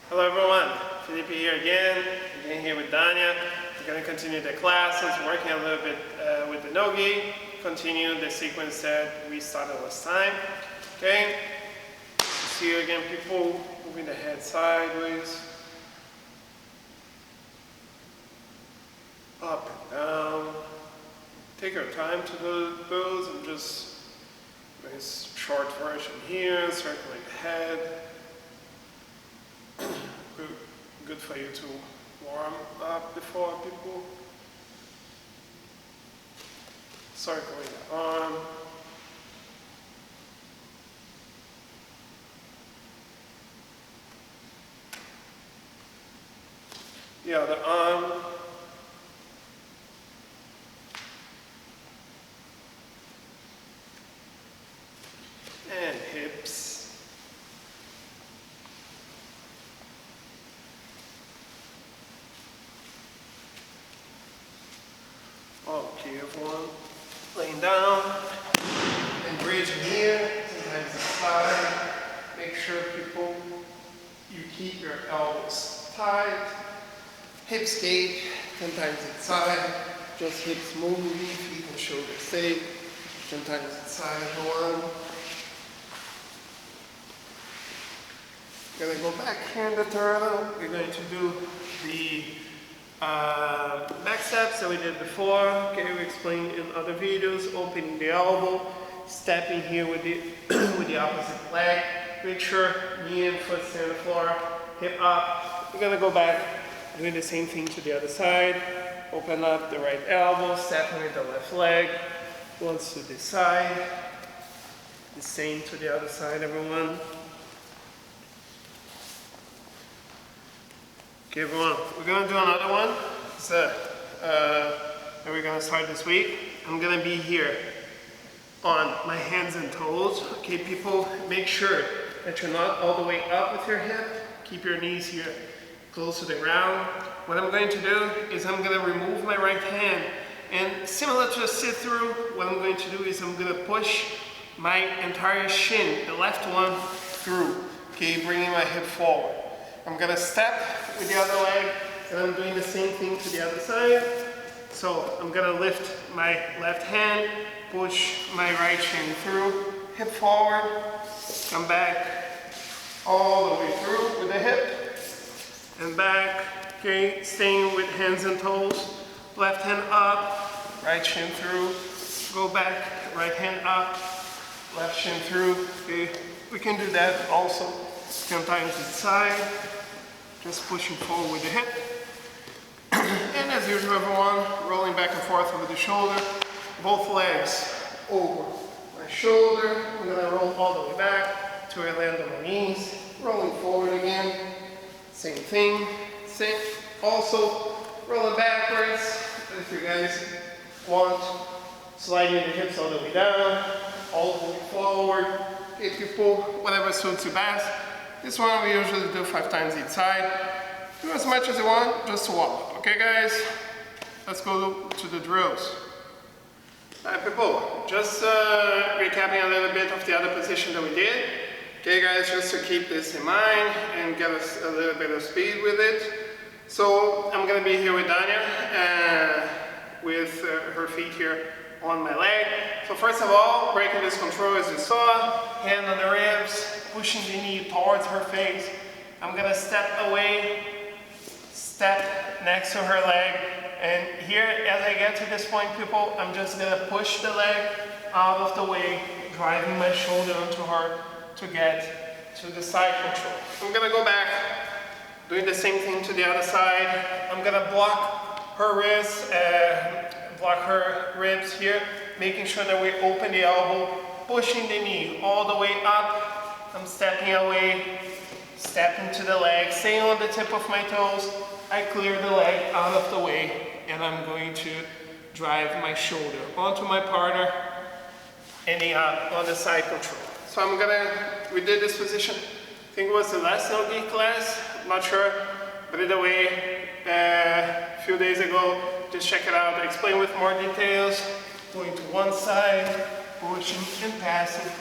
Hello everyone, Felipe here again here with Dania. We're going to continue the classes, working a little bit with the no-gi, continue the sequence that we started last time. Okay, see you again, people, moving the head sideways, up and down. Take your time to do those and just nice short version here, circling the head. Good for you to warm up before people. Circling the arm. The other arm. And hips. Okay, everyone, laying down and bridging here, sometimes the side. Make sure, people, you keep your elbows tight. Hips gape, sometimes inside, just hips moving, feet and shoulders stay, sometimes inside, one. Gonna go back here in the turtle. We're going to do the back steps that we did before. Okay, we explained in other videos. Opening the elbow, stepping here with the with the opposite leg. Make sure knee and foot stay on the floor. Hip up. We're gonna go back, doing the same thing to the other side. Open up the right elbow, stepping with the left leg. Once to this side. The same to the other side, everyone. Okay, everyone, we're going to do another one. That we're going to start this week. I'm going to be here on my hands and toes. Okay, people, make sure that you're not all the way up with your hip. Keep your knees here close to the ground. What I'm going to do is I'm going to remove my right hand. And similar to a sit-through, what I'm going to do is I'm going to push my entire shin, the left one, through. Okay, bringing my hip forward. I'm gonna step with the other leg, and I'm doing the same thing to the other side. So I'm gonna lift my left hand, push my right shin through, hip forward, come back all the way through with the hip, and back. Okay, staying with hands and toes, left hand up, right shin through, go back, right hand up, left shin through. Okay, we can do that also. Sometimes inside, just pushing forward with the hip. And as usual, everyone, rolling back and forth over the shoulder, both legs over my shoulder. I'm gonna roll all the way back till I land on my knees, rolling forward again. Same thing, same. Also, rolling backwards, if you guys want, sliding the hips all the way down, all the way forward. If you pull, whatever suits you best. This one we usually do 5 times each side. Do as much as you want, just to warm up. Okay, guys? Let's go to the drills. Alright, people, just recapping a little bit of the other position that we did. Okay, guys, just to keep this in mind and get us a little bit of speed with it. So, I'm going to be here with Dania, with her feet here on my leg. So first of all, breaking this control as you saw, hand on the ribs, pushing the knee towards her face. I'm gonna step away, step next to her leg, and here as I get to this point, people, I'm just gonna push the leg out of the way, driving my shoulder onto her to get to the side control. I'm gonna go back, doing the same thing to the other side. I'm gonna block her wrists, block her ribs here, making sure that we open the elbow, pushing the knee all the way up. I'm stepping away, stepping to the leg, staying on the tip of my toes. I clear the leg out of the way, and I'm going to drive my shoulder onto my partner, ending up on the side control. So we did this position, I think it was the last no-gi class, I'm not sure, but either way, a few days ago. Just check it out. I explain with more details. Going to one side, pushing and passing.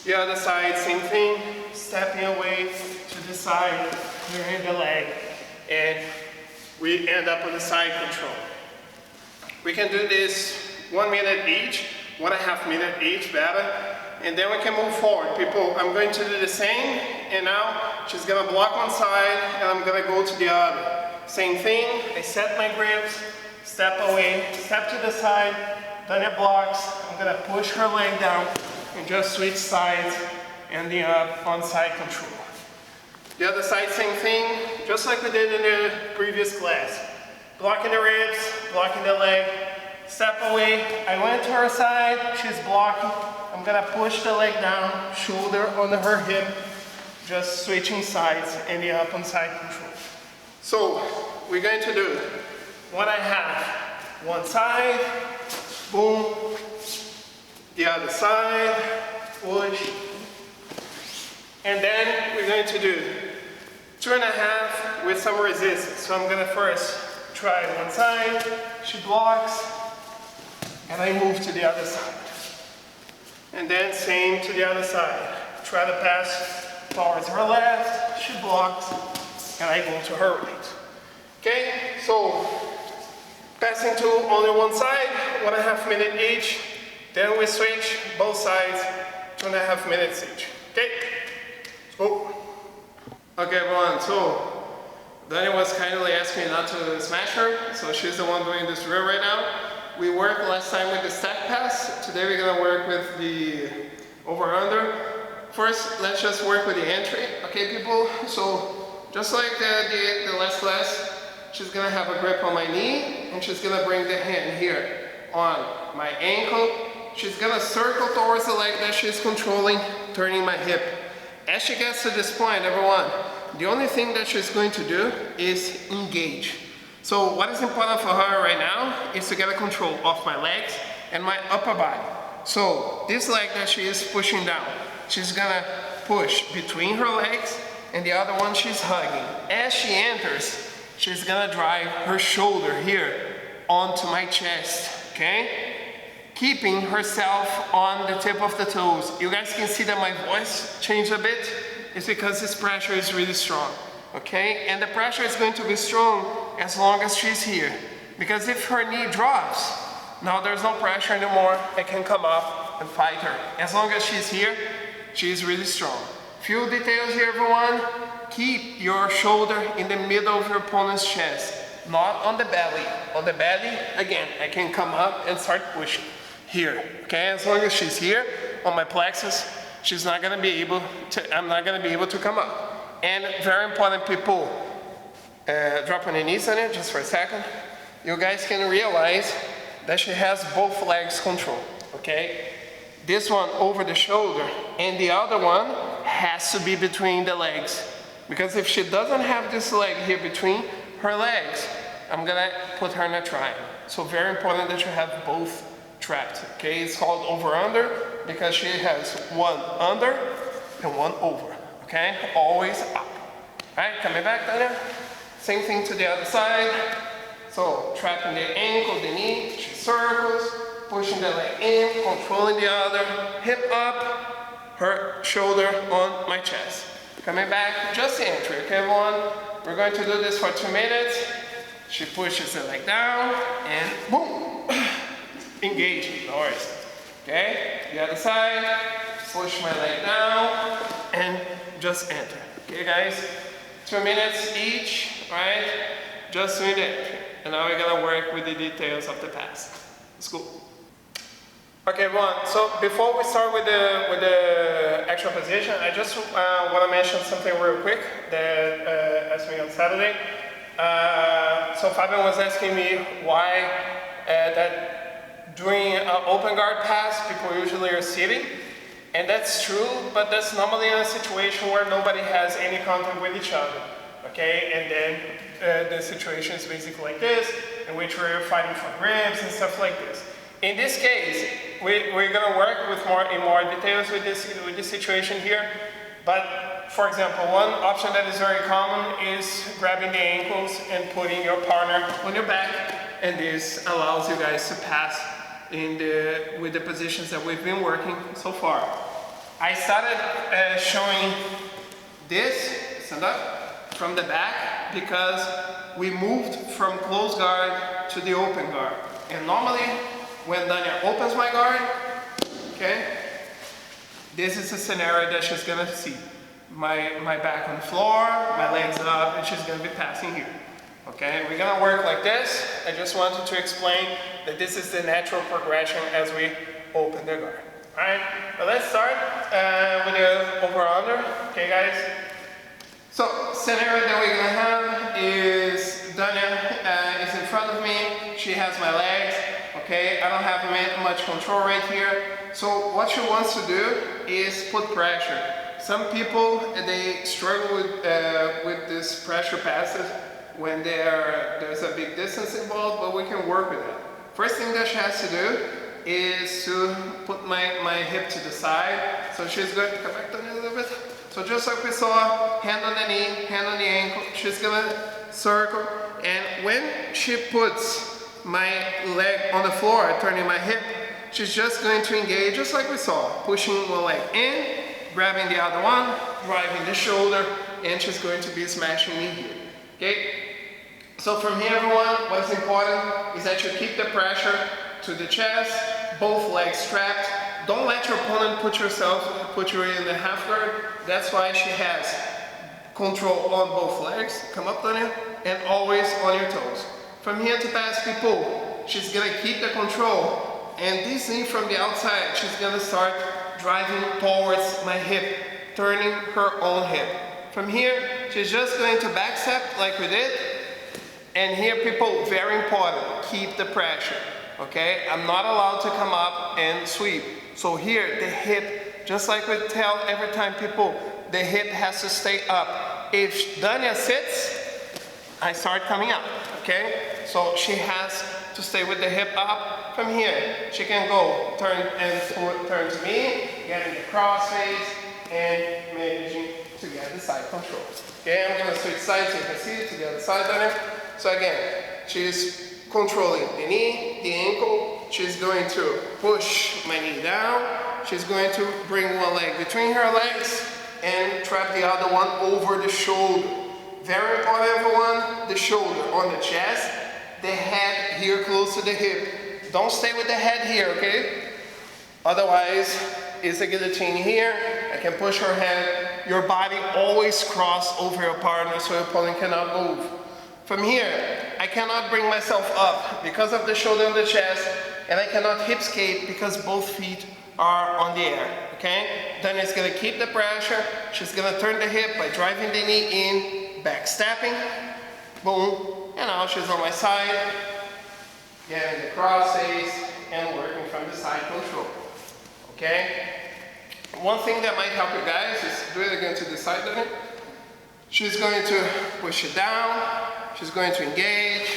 The other side, same thing. Stepping away to this side, clearing the leg, and we end up with a side control. We can do this 1 minute each, 1.5 minutes each, better, and then we can move forward. People, I'm going to do the same, and now she's gonna block one side, and I'm gonna go to the other. Same thing, I set my grips, step away, step to the side, then it blocks, I'm gonna push her leg down, and just switch sides, ending up on side control. The other side, same thing, just like we did in the previous class. Blocking the ribs, blocking the leg, step away, I went to her side, she's blocking, I'm gonna push the leg down, shoulder on her hip, just switching sides, ending up on side control. So, we're going to do 1.5, one side, boom, the other side, push, and then we're going to do 2.5 with some resistance. So I'm gonna first try one side, she blocks, and I move to the other side. And then same to the other side. Try to pass towards her left, she blocks, and I go to her right. Okay, so passing to only one side, 1.5 minutes each, then we switch both sides, 2.5 minutes each. Okay, let's go. Okay everyone, so Dani was kindly asking me not to smash her, so she's the one doing this drill right now. We worked last time with the stack pass, today we're gonna work with the over-under. First, let's just work with the entry, okay people? So, just like the last class, she's gonna have a grip on my knee, and she's gonna bring the hand here on my ankle. She's gonna circle towards the leg that she's controlling, turning my hip. As she gets to this point, everyone, the only thing that she's going to do is engage. So what is important for her right now is to get a control of my legs and my upper body. So this leg that she is pushing down, she's gonna push between her legs, and the other one she's hugging. As she enters, she's gonna drive her shoulder here onto my chest, okay? Keeping herself on the tip of the toes. You guys can see that my voice changed a bit. It's because this pressure is really strong, okay? And the pressure is going to be strong as long as she's here. Because if her knee drops, now there's no pressure anymore. I can come up and fight her. As long as she's here, she's really strong. Few details here, everyone. Keep your shoulder in the middle of your opponent's chest, not on the belly. On the belly, again, I can come up and start pushing. Here, okay? As long as she's here on my plexus, she's not gonna be able to, I'm not gonna be able to come up. And very important, people, drop on your knees on it just for a second. You guys can realize that she has both legs controlled, okay? This one over the shoulder, and the other one has to be between the legs. Because if she doesn't have this leg here between her legs, I'm gonna put her in a triangle. So very important that you have both trapped, okay? It's called over-under because she has one under and one over, okay? Always up. All right, coming back, Daniel. Same thing to the other side. So trapping the ankle, the knee, she circles, pushing the leg in, controlling the other, hip up, her shoulder on my chest. Coming back, just entry, okay everyone? We're going to do this for 2 minutes. She pushes the leg down and boom. Engage, no worries. Okay, the other side, push my leg down and just enter. Okay guys, 2 minutes each, right? Just doing the entry. And now we're gonna work with the details of the pass. Let's go. Okay everyone, so before we start with the actual position, I just want to mention something real quick that asked me on Saturday. So Fabian was asking me why that during an open guard pass, people usually are sitting, and that's true, but that's normally in a situation where nobody has any contact with each other, okay? And then the situation is basically like this, in which we're fighting for ribs and stuff like this. In this case, we're gonna work with in more details with this situation here, but for example, one option that is very common is grabbing the ankles and putting your partner on your back, and this allows you guys to pass with the positions that we've been working so far. I started showing this stand up from the back, because we moved from closed guard to the open guard. And normally, when Dania opens my guard, okay, this is the scenario that she's gonna see. My back on the floor, my legs up, and she's gonna be passing here. Okay, we're gonna work like this. I just wanted to explain that this is the natural progression as we open the guard. All right, well, let's start with the over-under. Okay, guys. So, scenario that we're gonna have is Dania is in front of me. She has my legs. Okay, I don't have much control right here. So, what she wants to do is put pressure. Some people, they struggle with this pressure passes when there's a big distance involved, but we can work with that. First thing that she has to do is to put my hip to the side. So she's going to come back down a little bit. So just like we saw, hand on the knee, hand on the ankle, she's gonna circle. And when she puts my leg on the floor, turning my hip, she's just going to engage, just like we saw, pushing one leg in, grabbing the other one, driving the shoulder, and she's going to be smashing me here. Okay? So from here, everyone, what's important is that you keep the pressure to the chest, both legs strapped. Don't let your opponent put you in the half guard. That's why she has control on both legs. Come up, Dania, and always on your toes. From here to pass people, she's gonna keep the control, and this knee from the outside, she's gonna start driving towards my hip, turning her own hip. From here, she's just going to back step like we did. And here, people, very important, keep the pressure, okay? I'm not allowed to come up and sweep. So here, the hip, just like we tell every time, people, the hip has to stay up. If Dania sits, I start coming up, okay? So she has to stay with the hip up. From here, she can go, turn to me, getting the cross face, and managing to get the side control. Okay, I'm gonna switch sides so you can see it to the other side, Dania. So again, she's controlling the knee, the ankle. She's going to push my knee down. She's going to bring one leg between her legs and trap the other one over the shoulder. Very important, everyone, the shoulder on the chest, the head here close to the hip. Don't stay with the head here, okay? Otherwise, it's a guillotine here. I can push her head. Your body always cross over your partner so your opponent cannot move. From here, I cannot bring myself up because of the shoulder and the chest, and I cannot hip skate because both feet are on the air, okay? Then it's gonna keep the pressure. She's gonna turn the hip by driving the knee in, back stepping, boom, and now she's on my side, getting the cross face and working from the side control, okay? One thing that might help you guys is do it again to the side, Dania. She's going to push it down. She's going to engage.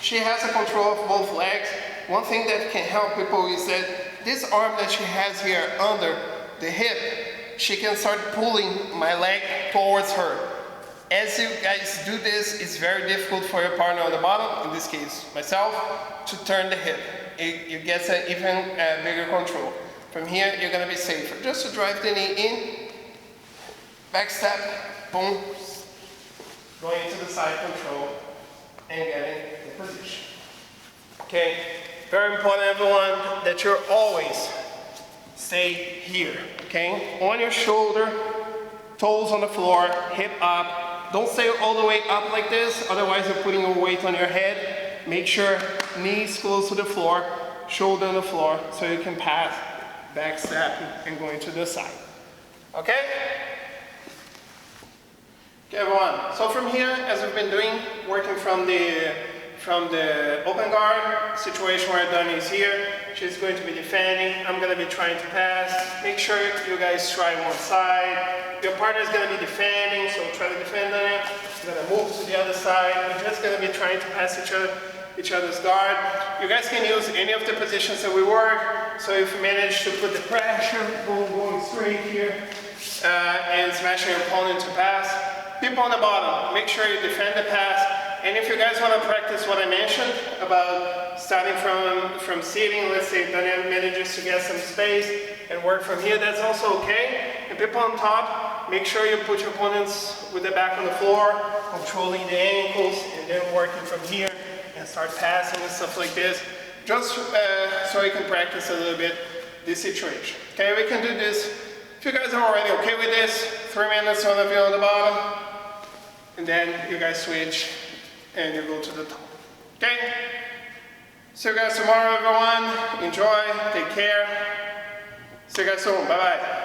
She has a control of both legs. One thing that can help people is that this arm that she has here under the hip, she can start pulling my leg towards her. As you guys do this, it's very difficult for your partner on the bottom, in this case myself, to turn the hip. It gets an even bigger control. From here, you're gonna be safer. Just to drive the knee in, back step, boom, going into the side control and getting the position. Okay, very important, everyone, that you're always stay here, okay? On your shoulder, toes on the floor, hip up. Don't stay all the way up like this, otherwise you're putting a weight on your head. Make sure knees close to the floor, shoulder on the floor, so you can pass, back stepping and going to the side. Okay? Okay, everyone. So from here, as we've been doing, working from the open guard situation where Dania is here, she's going to be defending. I'm going to be trying to pass. Make sure you guys try one side. Your partner is going to be defending, so try to defend Dania. You're going to move to the other side. We're just going to be trying to pass each other's guard. You guys can use any of the positions that we work. So if you manage to put the pressure, going straight here, and smashing your opponent to pass. People on the bottom, make sure you defend the pass. And if you guys want to practice what I mentioned about starting from sitting, let's say Dania manages to get some space and work from here, that's also okay. And people on top, make sure you put your opponents with their back on the floor, controlling the ankles, and then working from here and start passing and stuff like this, just so you can practice a little bit this situation. Okay, we can do this. If you guys are already okay with this, 3 minutes on the view on the bottom, and then you guys switch and you go to the top. Okay? See you guys tomorrow, everyone. Enjoy, take care. See you guys soon. Bye-bye.